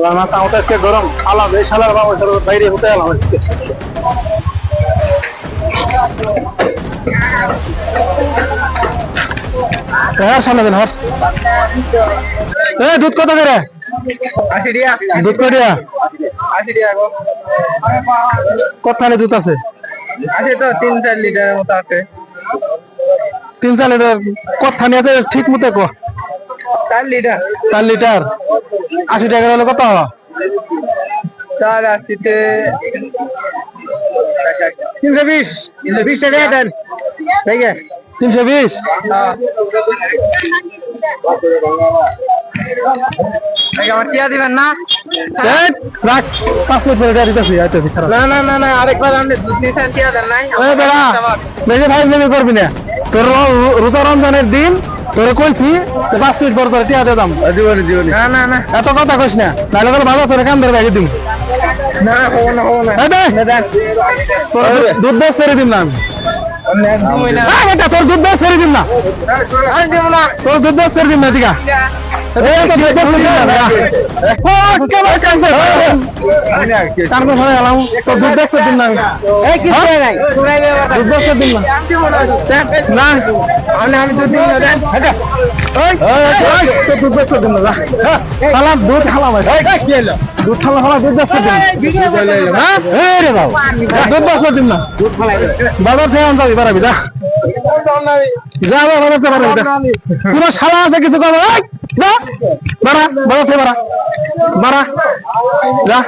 না তাওটা আজকে গরম আলাম এই শালার বাবা বাইরে হতে এলাম আজকে হ্যাঁ সামনে দেন হর দুধ কত করে 80 টাকা দুধ করিয়া 80 টাকা গো কত দুধ আছে আছে তো 3-4 লিটারের মতো আছে 3-4 লিটার কতখানি আছে ঠিক মতো কো 4 লিটার 4 লিটার 80 টাকা হলে কত হয় 4 80 320 320 টাকা দেন ঠিক আছে 320 আমার টিয়া দিবেন না রাখ 5 মিনিট পরে দিতেছি আইতেছি না আরেকবার আপনি দুধ নিছেন টিয়া দেন নাই বেশি ভাই নেমে করবি না তোর রোজা রমজানের দিন তোরে কইছি 5 মিনিট পর তোরে টিয়া দিয়ে দাম জীবনে না এত কথা কইস না নাহলে করে ভালো তোরে কান ধরে বাইরে দিম না হবো না দুধ বেশ করে দিম না তোর দুধ বেশ করে দিম না তোর দুধ বেশ করে দিম না ঠিক আছে বাজার থেকে আনতে পারবি যা পুরো শালা আছে কিছু করবো বাড়া বাড়া বাড়া যা